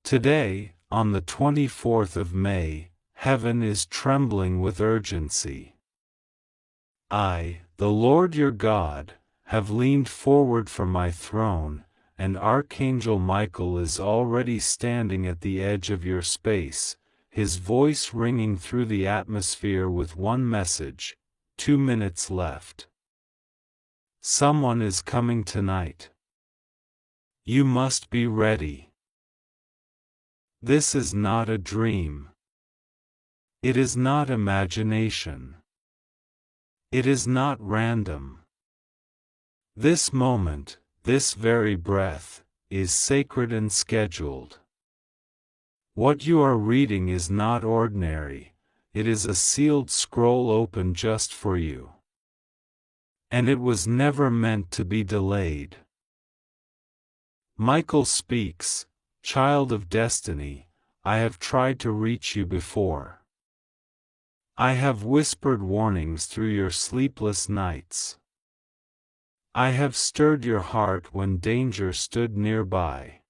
Today, on the 24th of May, heaven is trembling with urgency. I, the Lord your God, have leaned forward from my throne, and Archangel Michael is already standing at the edge of your space, his voice ringing through the atmosphere with one message: 2 minutes left. Someone is coming tonight. You must be ready. This is not a dream. It is not imagination. It is not random. This moment, this very breath, is sacred and scheduled. What you are reading is not ordinary, it is a sealed scroll open just for you. And it was never meant to be delayed. Michael speaks, child of destiny, I have tried to reach you before. I have whispered warnings through your sleepless nights. I have stirred your heart when danger stood nearby.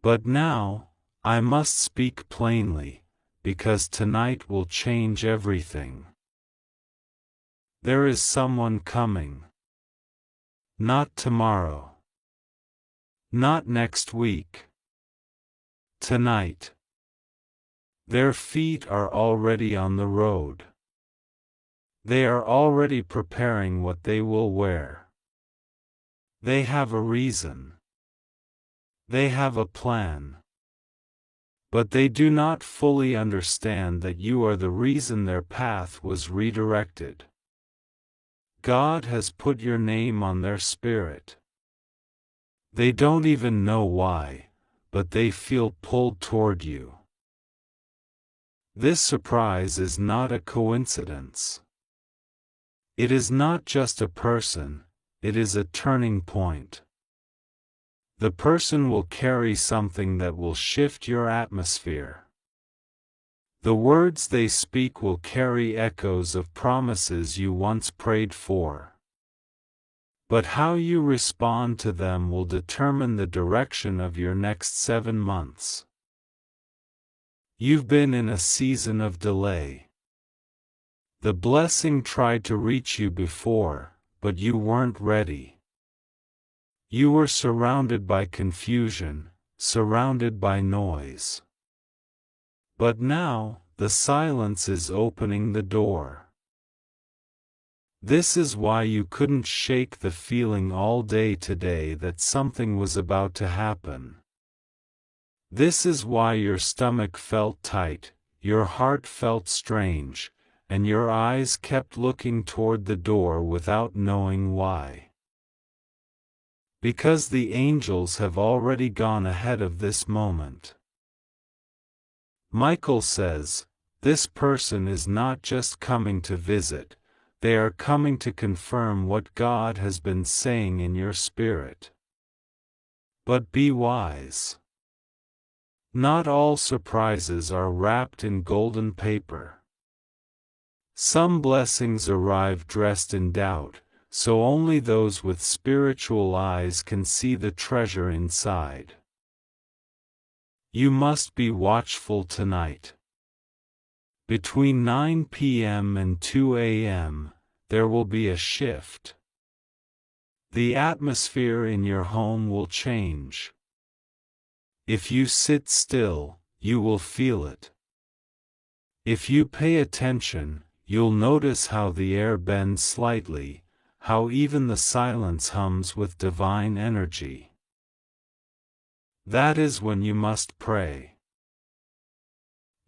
But now, I must speak plainly, because tonight will change everything. There is someone coming. Not tomorrow. Not next week. Tonight. Their feet are already on the road. They are already preparing what they will wear. They have a reason. They have a plan. But they do not fully understand that you are the reason their path was redirected. God has put your name on their spirit. They don't even know why, but they feel pulled toward you. This surprise is not a coincidence. It is not just a person, it is a turning point. The person will carry something that will shift your atmosphere. The words they speak will carry echoes of promises you once prayed for. But how you respond to them will determine the direction of your next 7 months. You've been in a season of delay. The blessing tried to reach you before, but you weren't ready. You were surrounded by confusion, surrounded by noise. But now, the silence is opening the door. This is why you couldn't shake the feeling all day today that something was about to happen. This is why your stomach felt tight, your heart felt strange, and your eyes kept looking toward the door without knowing why. Because the angels have already gone ahead of this moment. Michael says, this person is not just coming to visit, they are coming to confirm what God has been saying in your spirit. But be wise. Not all surprises are wrapped in golden paper. Some blessings arrive dressed in doubt, so only those with spiritual eyes can see the treasure inside. You must be watchful tonight. Between 9 p.m. and 2 a.m., there will be a shift. The atmosphere in your home will change. If you sit still, you will feel it. If you pay attention, you'll notice how the air bends slightly, how even the silence hums with divine energy. That is when you must pray.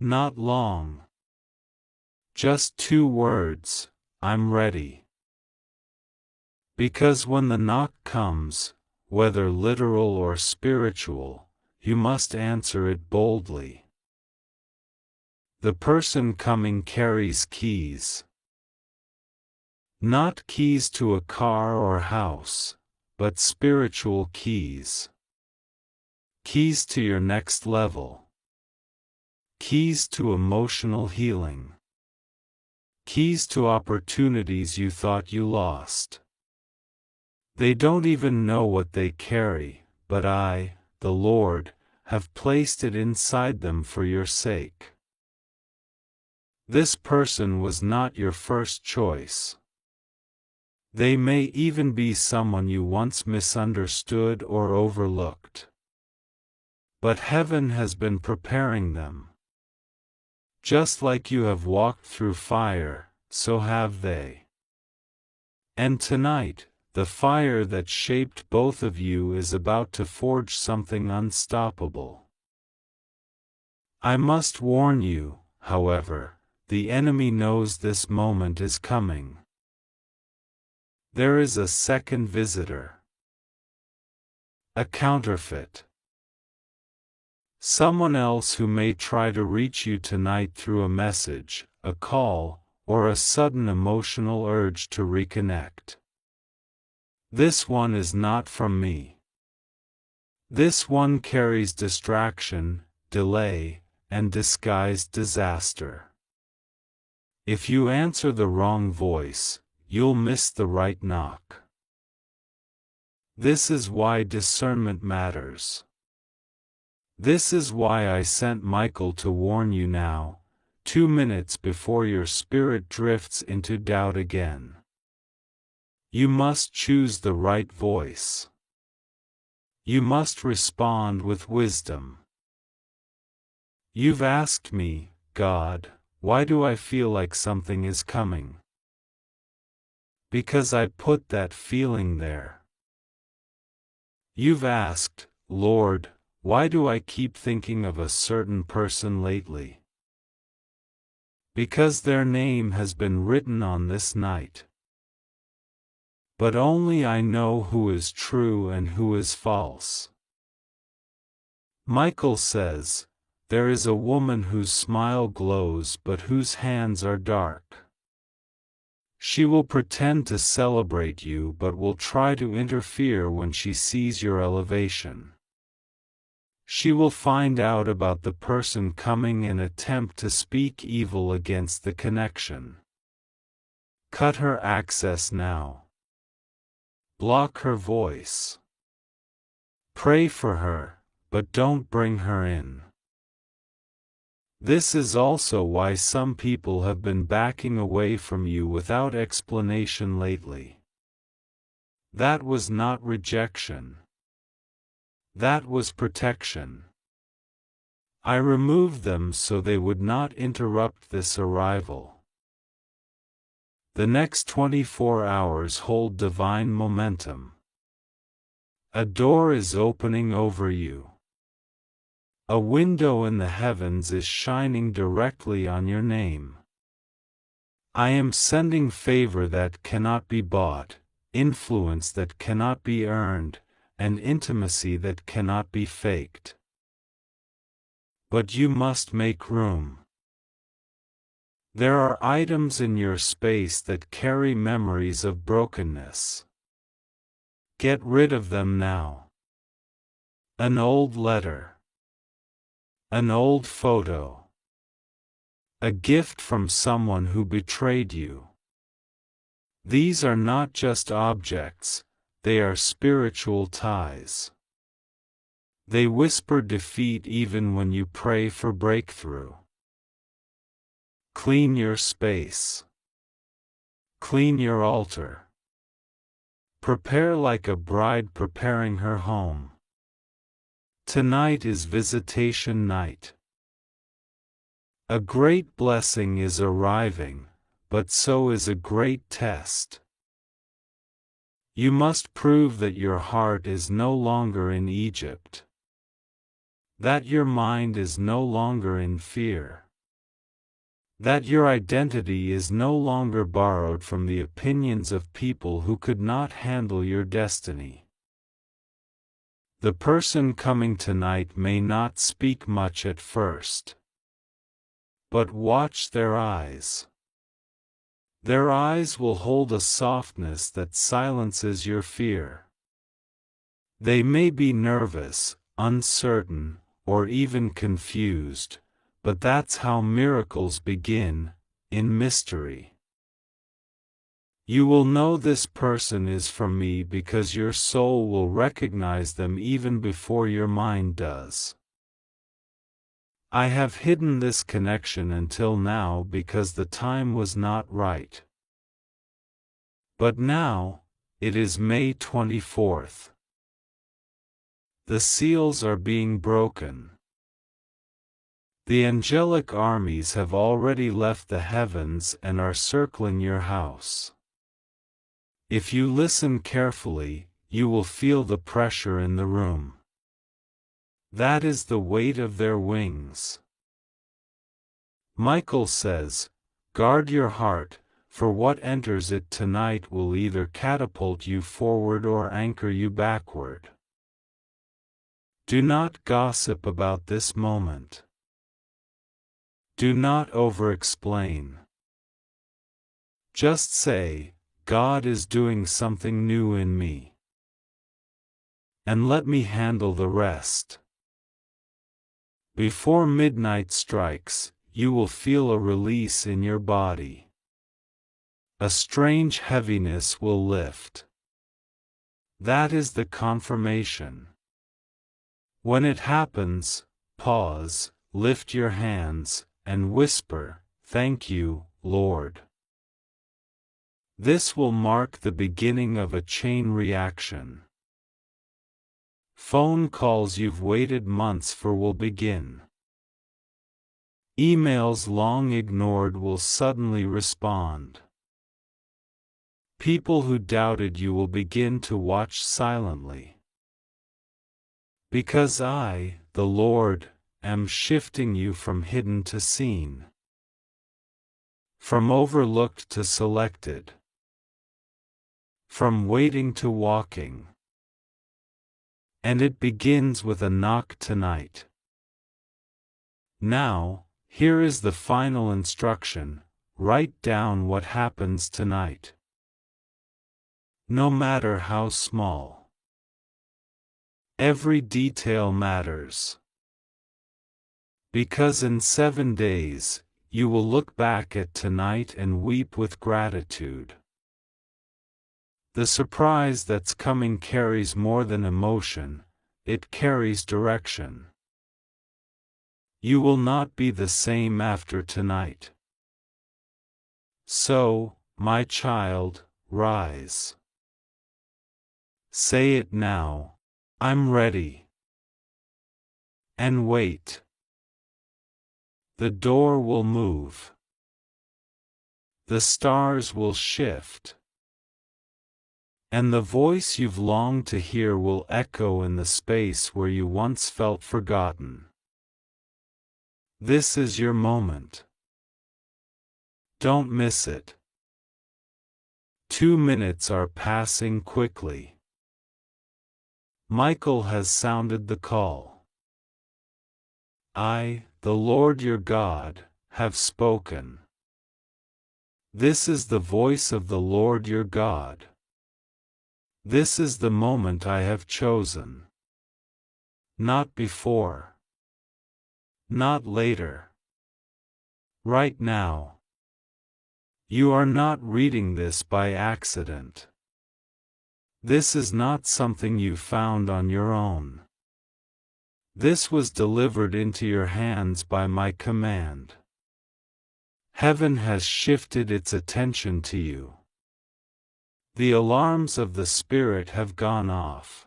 Not long. Just 2 words, I'm ready. Because when the knock comes, whether literal or spiritual, you must answer it boldly. The person coming carries keys. Not keys to a car or house, but spiritual keys. Keys to your next level. Keys to emotional healing. Keys to opportunities you thought you lost. They don't even know what they carry, but I, the Lord, have placed it inside them for your sake. This person was not your first choice. They may even be someone you once misunderstood or overlooked. But heaven has been preparing them. Just like you have walked through fire, so have they. And tonight, the fire that shaped both of you is about to forge something unstoppable. I must warn you, however, the enemy knows this moment is coming. There is a second visitor. A counterfeit. Someone else who may try to reach you tonight through a message, a call, or a sudden emotional urge to reconnect. This one is not from me. This one carries distraction, delay, and disguised disaster. If you answer the wrong voice, you'll miss the right knock. This is why discernment matters. This is why I sent Michael to warn you now, 2 minutes before your spirit drifts into doubt again. You must choose the right voice. You must respond with wisdom. You've asked me, God, why do I feel like something is coming? Because I put that feeling there. You've asked, Lord, why do I keep thinking of a certain person lately? Because their name has been written on this night. But only I know who is true and who is false. Michael says, there is a woman whose smile glows but whose hands are dark. She will pretend to celebrate you but will try to interfere when she sees your elevation. She will find out about the person coming and attempt to speak evil against the connection. Cut her access now. Block her voice. Pray for her, but don't bring her in. This is also why some people have been backing away from you without explanation lately. That was not rejection. That was protection. I removed them so they would not interrupt this arrival. The next 24 hours hold divine momentum. A door is opening over you. A window in the heavens is shining directly on your name. I am sending favor that cannot be bought, influence that cannot be earned, and intimacy that cannot be faked. But you must make room. There are items in your space that carry memories of brokenness. Get rid of them now. An old letter. An old photo. A gift from someone who betrayed you. These are not just objects, they are spiritual ties. They whisper defeat even when you pray for breakthrough. Clean your space. Clean your altar. Prepare like a bride preparing her home. Tonight is visitation night. A great blessing is arriving, but so is a great test. You must prove that your heart is no longer in Egypt. That your mind is no longer in fear. That your identity is no longer borrowed from the opinions of people who could not handle your destiny. The person coming tonight may not speak much at first. But watch their eyes. Their eyes will hold a softness that silences your fear. They may be nervous, uncertain, or even confused, but that's how miracles begin, in mystery. You will know this person is from me because your soul will recognize them even before your mind does. I have hidden this connection until now because the time was not right. But now, it is May 24th. The seals are being broken. The angelic armies have already left the heavens and are circling your house. If you listen carefully, you will feel the pressure in the room. That is the weight of their wings. Michael says, guard your heart, for what enters it tonight will either catapult you forward or anchor you backward. Do not gossip about this moment. Do not over-explain. Just say, God is doing something new in me. And let me handle the rest. Before midnight strikes, you will feel a release in your body. A strange heaviness will lift. That is the confirmation. When it happens, pause, lift your hands, and whisper, "Thank you, Lord." This will mark the beginning of a chain reaction. Phone calls you've waited months for will begin. Emails long ignored will suddenly respond. People who doubted you will begin to watch silently. Because I, the Lord, am shifting you from hidden to seen. From overlooked to selected. From waiting to walking. And it begins with a knock tonight. Now, here is the final instruction: write down what happens tonight. No matter how small. Every detail matters. Because in 7 days, you will look back at tonight and weep with gratitude. The surprise that's coming carries more than emotion, it carries direction. You will not be the same after tonight. So, my child, rise. Say it now, I'm ready. And wait. The door will move. The stars will shift. And the voice you've longed to hear will echo in the space where you once felt forgotten. This is your moment. Don't miss it. 2 minutes are passing quickly. Michael has sounded the call. I, the Lord your God, have spoken. This is the voice of the Lord your God. This is the moment I have chosen. Not before. Not later. Right now. You are not reading this by accident. This is not something you found on your own. This was delivered into your hands by my command. Heaven has shifted its attention to you. The alarms of the Spirit have gone off.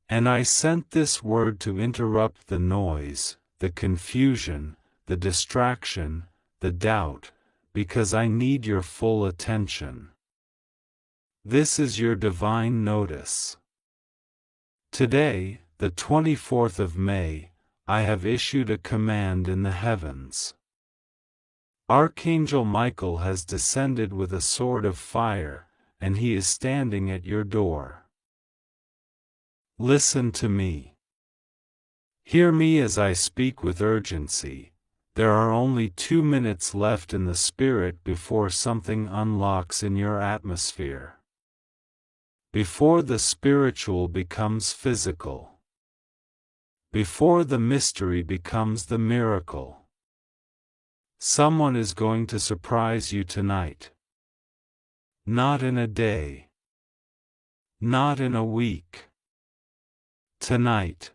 And I sent this word to interrupt the noise, the confusion, the distraction, the doubt, because I need your full attention. This is your divine notice. Today, the 24th of May, I have issued a command in the heavens. Archangel Michael has descended with a sword of fire, and he is standing at your door. Listen to me. Hear me as I speak with urgency. There are only 2 minutes left in the Spirit before something unlocks in your atmosphere. Before the spiritual becomes physical. Before the mystery becomes the miracle. Someone is going to surprise you tonight. Not in a day. Not in a week. Tonight.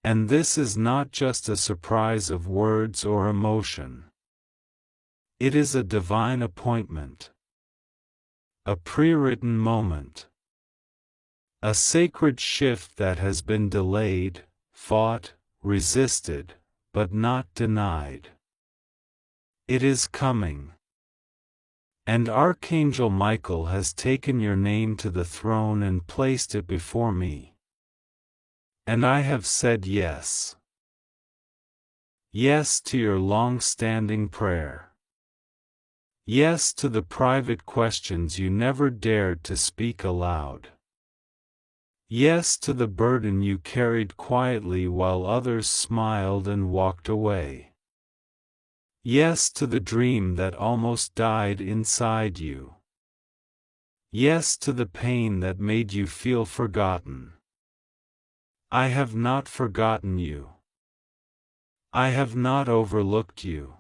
And this is not just a surprise of words or emotion. It is a divine appointment. A pre-written moment. A sacred shift that has been delayed, fought, resisted, but not denied. It is coming. And Archangel Michael has taken your name to the throne and placed it before me. And I have said yes. Yes to your long-standing prayer. Yes to the private questions you never dared to speak aloud. Yes to the burden you carried quietly while others smiled and walked away. Yes to the dream that almost died inside you. Yes to the pain that made you feel forgotten. I have not forgotten you. I have not overlooked you.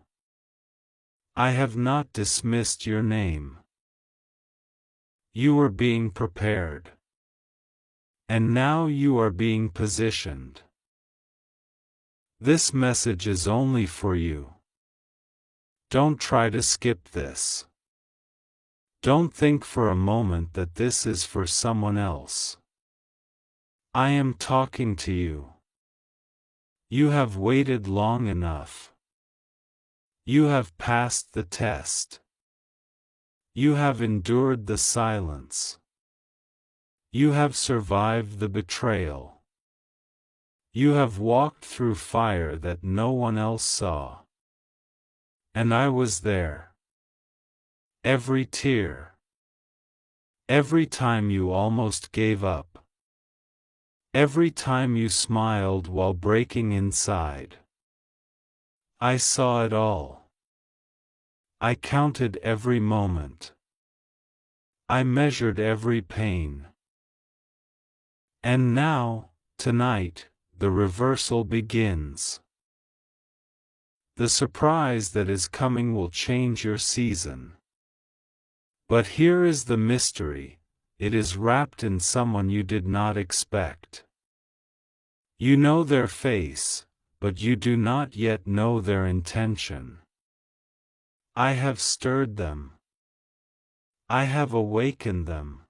I have not dismissed your name. You were being prepared. And now you are being positioned. This message is only for you. Don't try to skip this. Don't think for a moment that this is for someone else. I am talking to you. You have waited long enough. You have passed the test. You have endured the silence. You have survived the betrayal. You have walked through fire that no one else saw. And I was there. Every tear. Every time you almost gave up. Every time you smiled while breaking inside. I saw it all. I counted every moment. I measured every pain. And now, tonight, the reversal begins. The surprise that is coming will change your season. But here is the mystery, it is wrapped in someone you did not expect. You know their face, but you do not yet know their intention. I have stirred them. I have awakened them.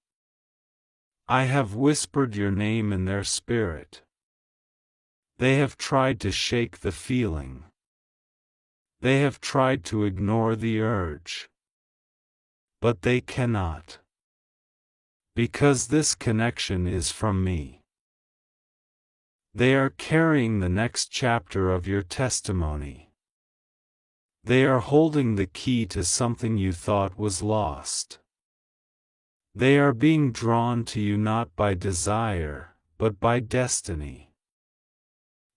I have whispered your name in their spirit. They have tried to shake the feeling. They have tried to ignore the urge. But they cannot. Because this connection is from me. They are carrying the next chapter of your testimony. They are holding the key to something you thought was lost. They are being drawn to you not by desire, but by destiny.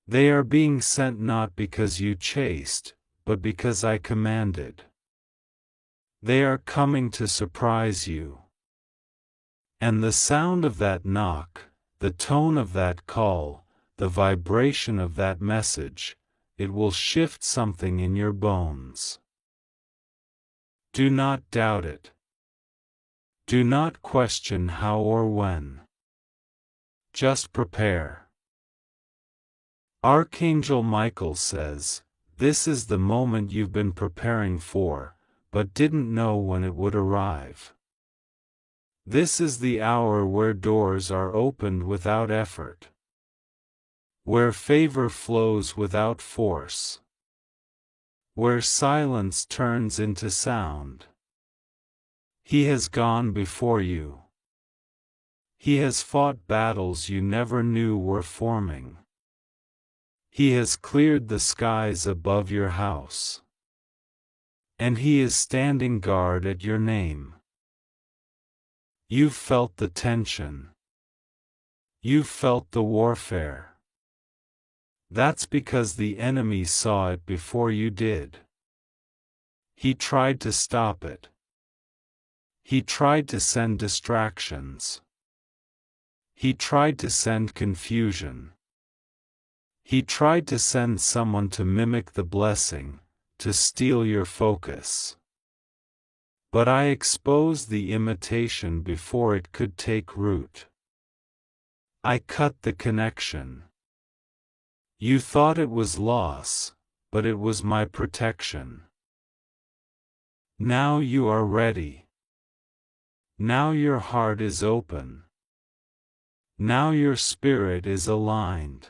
They are being sent not because you chased, but because I commanded. They are coming to surprise you. And the sound of that knock, the tone of that call, the vibration of that message, it will shift something in your bones. Do not doubt it. Do not question how or when. Just prepare. Archangel Michael says, this is the moment you've been preparing for, but didn't know when it would arrive. This is the hour where doors are opened without effort. Where favor flows without force. Where silence turns into sound. He has gone before you. He has fought battles you never knew were forming. He has cleared the skies above your house. And he is standing guard at your name. You've felt the tension. You've felt the warfare. That's because the enemy saw it before you did. He tried to stop it. He tried to send distractions. He tried to send confusion. He tried to send someone to mimic the blessing, to steal your focus. But I exposed the imitation before it could take root. I cut the connection. You thought it was loss, but it was my protection. Now you are ready. Now your heart is open. Now your spirit is aligned.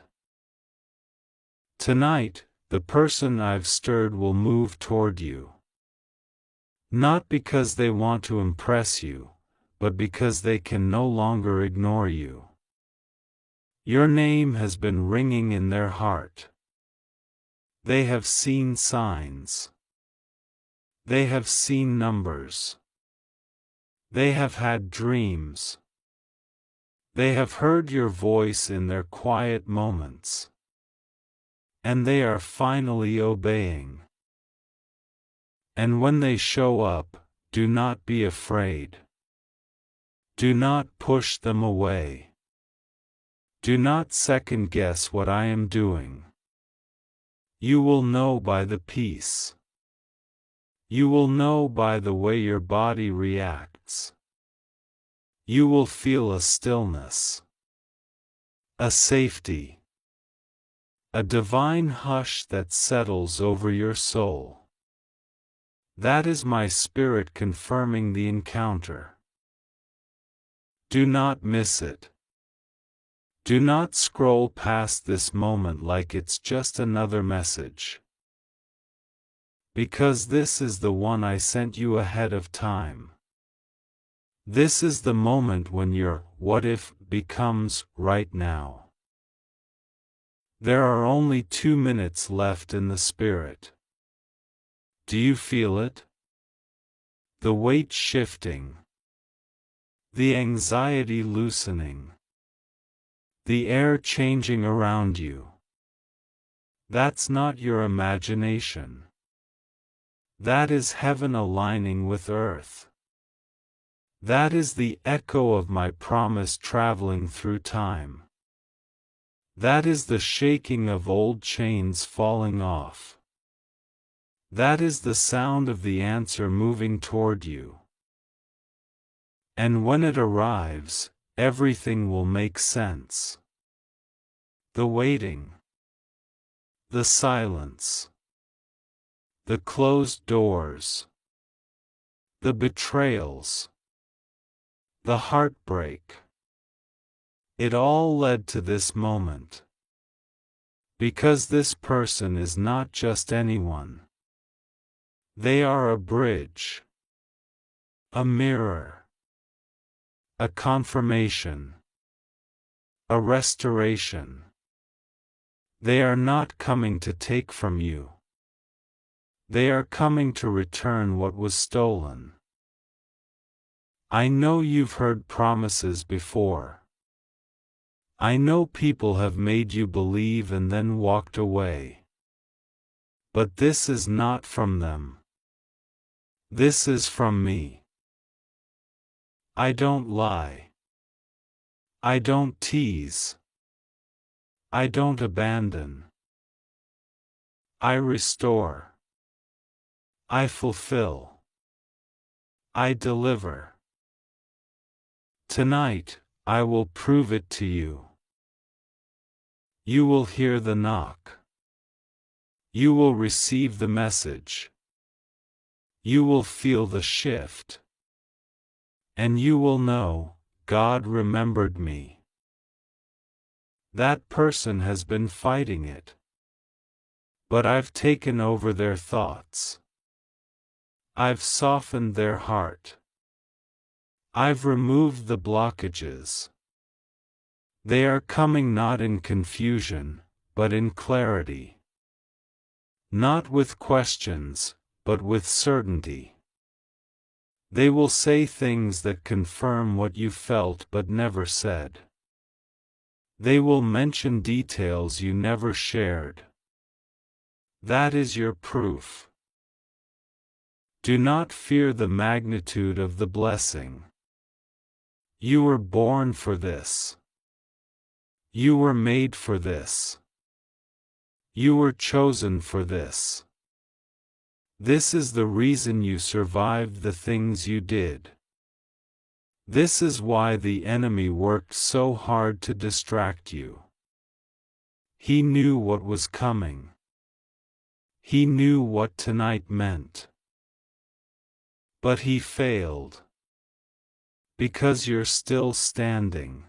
Tonight, the person I've stirred will move toward you. Not because they want to impress you, but because they can no longer ignore you. Your name has been ringing in their heart. They have seen signs. They have seen numbers. They have had dreams. They have heard your voice in their quiet moments. And they are finally obeying. And when they show up, do not be afraid. Do not push them away. Do not second-guess what I am doing. You will know by the peace. You will know by the way your body reacts. You will feel a stillness, a safety, a divine hush that settles over your soul. That is my spirit confirming the encounter. Do not miss it. Do not scroll past this moment like it's just another message. Because this is the one I sent you ahead of time. This is the moment when your what if becomes right now. There are only 2 minutes left in the spirit. Do you feel it? The weight shifting. The anxiety loosening. The air changing around you. That's not your imagination. That is heaven aligning with earth. That is the echo of my promise traveling through time. That is the shaking of old chains falling off. That is the sound of the answer moving toward you. And when it arrives, everything will make sense. The waiting. The silence. The closed doors. The betrayals. The heartbreak. It all led to this moment. Because this person is not just anyone. They are a bridge. A mirror. A confirmation. A restoration. They are not coming to take from you. They are coming to return what was stolen. I know you've heard promises before. I know people have made you believe and then walked away. But this is not from them. This is from me. I don't lie. I don't tease. I don't abandon. I restore. I fulfill. I deliver. Tonight, I will prove it to you. You will hear the knock. You will receive the message. You will feel the shift. And you will know, God remembered me. That person has been fighting it. But I've taken over their thoughts. I've softened their heart. I've removed the blockages. They are coming not in confusion, but in clarity. Not with questions, but with certainty. They will say things that confirm what you felt but never said. They will mention details you never shared. That is your proof. Do not fear the magnitude of the blessing. You were born for this. You were made for this. You were chosen for this. This is the reason you survived the things you did. This is why the enemy worked so hard to distract you. He knew what was coming. He knew what tonight meant. But he failed. Because you're still standing.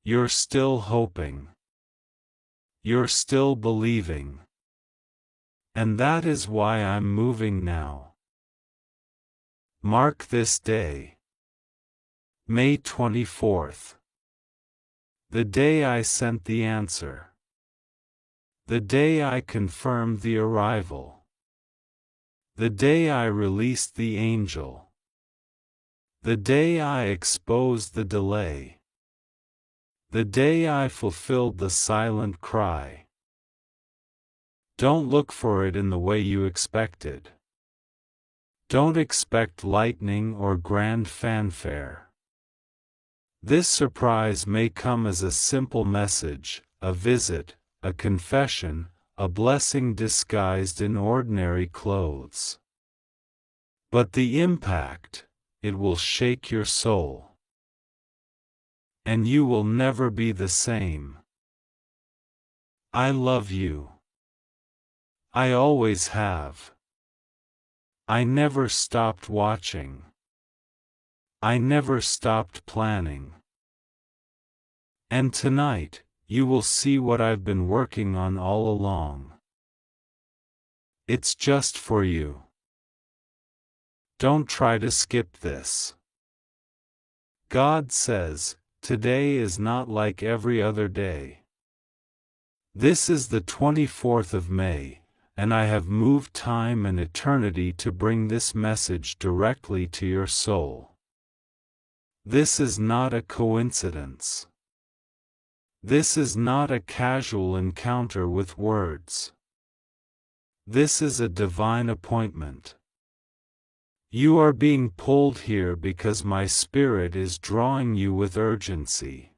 You're still hoping. You're still believing. And that is why I'm moving now. Mark this day. May 24th. The day I sent the answer. The day I confirmed the arrival. The day I released the angel. The day I exposed the delay. The day I fulfilled the silent cry. Don't look for it in the way you expected. Don't expect lightning or grand fanfare. This surprise may come as a simple message, a visit, a confession, a blessing disguised in ordinary clothes. But the impact, it will shake your soul. And you will never be the same. I love you. I always have. I never stopped watching. I never stopped planning. And tonight, you will see what I've been working on all along. It's just for you. Don't try to skip this. God says, today is not like every other day. This is the 24th of May. And I have moved time and eternity to bring this message directly to your soul. This is not a coincidence. This is not a casual encounter with words. This is a divine appointment. You are being pulled here because my Spirit is drawing you with urgency.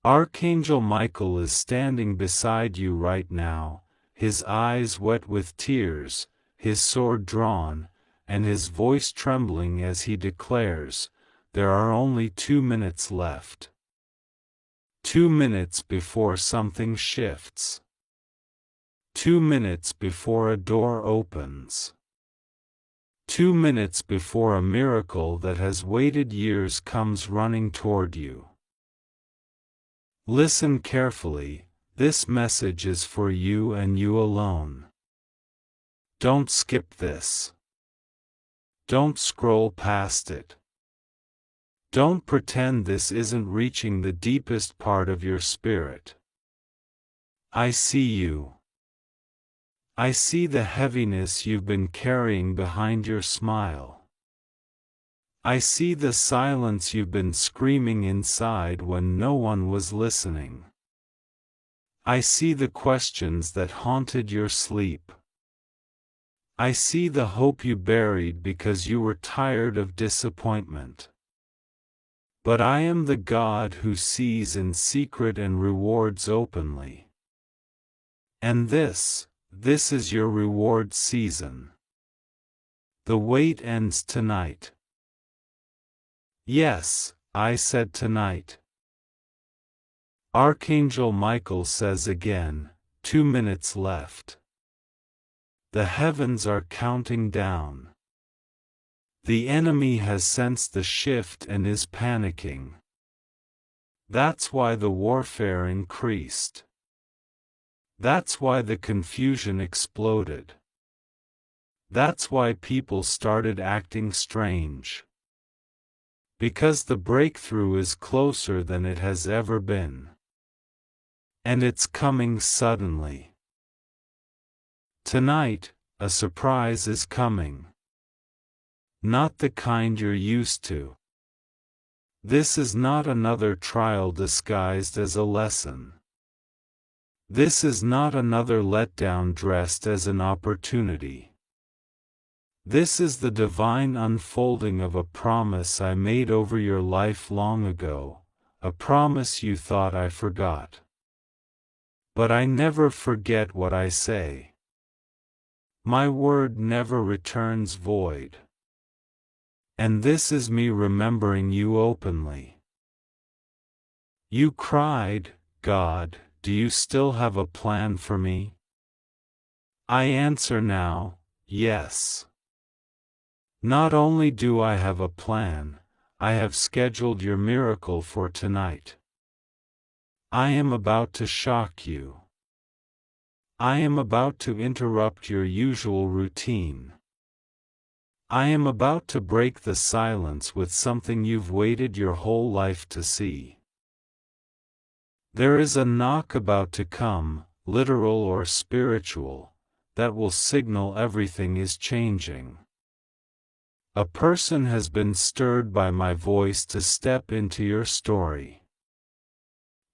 Archangel Michael is standing beside you right now, his eyes wet with tears, his sword drawn, and his voice trembling as he declares, there are only 2 minutes left. 2 minutes before something shifts. 2 minutes before a door opens. 2 minutes before a miracle that has waited years comes running toward you. Listen carefully. This message is for you and you alone. Don't skip this. Don't scroll past it. Don't pretend this isn't reaching the deepest part of your spirit. I see you. I see the heaviness you've been carrying behind your smile. I see the silence you've been screaming inside when no one was listening. I see the questions that haunted your sleep. I see the hope you buried because you were tired of disappointment. But I am the God who sees in secret and rewards openly. And this is your reward season. The wait ends tonight. Yes, I said tonight. Archangel Michael says again, 2 minutes left. The heavens are counting down. The enemy has sensed the shift and is panicking. That's why the warfare increased. That's why the confusion exploded. That's why people started acting strange. Because the breakthrough is closer than it has ever been. And it's coming suddenly. Tonight, a surprise is coming. Not the kind you're used to. This is not another trial disguised as a lesson. This is not another letdown dressed as an opportunity. This is the divine unfolding of a promise I made over your life long ago, a promise you thought I forgot. But I never forget what I say. My word never returns void. And this is me remembering you openly. You cried, God, do you still have a plan for me? I answer now, yes. Not only do I have a plan, I have scheduled your miracle for tonight. I am about to shock you. I am about to interrupt your usual routine. I am about to break the silence with something you've waited your whole life to see. There is a knock about to come, literal or spiritual, that will signal everything is changing. A person has been stirred by my voice to step into your story.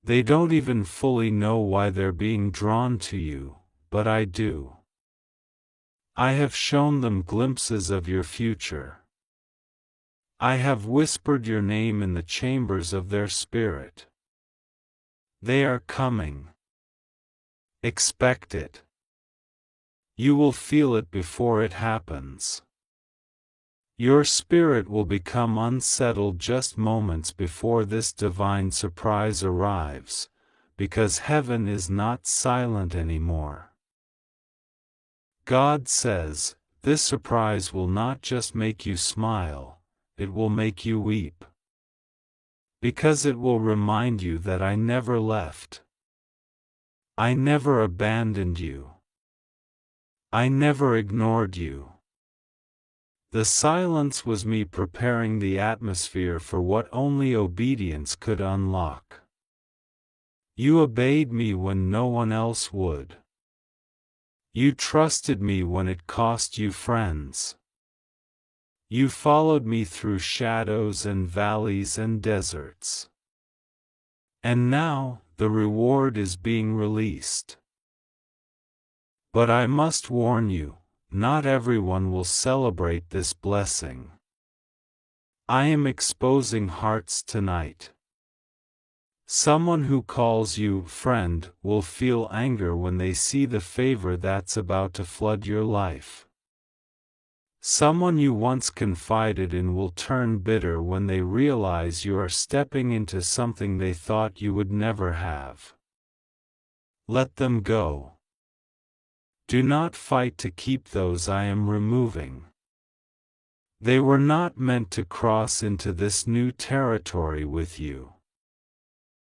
They don't even fully know why they're being drawn to you, but I do. I have shown them glimpses of your future. I have whispered your name in the chambers of their spirit. They are coming. Expect it. You will feel it before it happens. Your spirit will become unsettled just moments before this divine surprise arrives, because heaven is not silent anymore. God says, this surprise will not just make you smile, it will make you weep. Because it will remind you that I never left. I never abandoned you. I never ignored you. The silence was me preparing the atmosphere for what only obedience could unlock. You obeyed me when no one else would. You trusted me when it cost you friends. You followed me through shadows and valleys and deserts. And now, the reward is being released. But I must warn you, not everyone will celebrate this blessing. I am exposing hearts tonight. Someone who calls you friend will feel anger when they see the favor that's about to flood your life. Someone you once confided in will turn bitter when they realize you are stepping into something they thought you would never have. Let them go. Do not fight to keep those I am removing. They were not meant to cross into this new territory with you.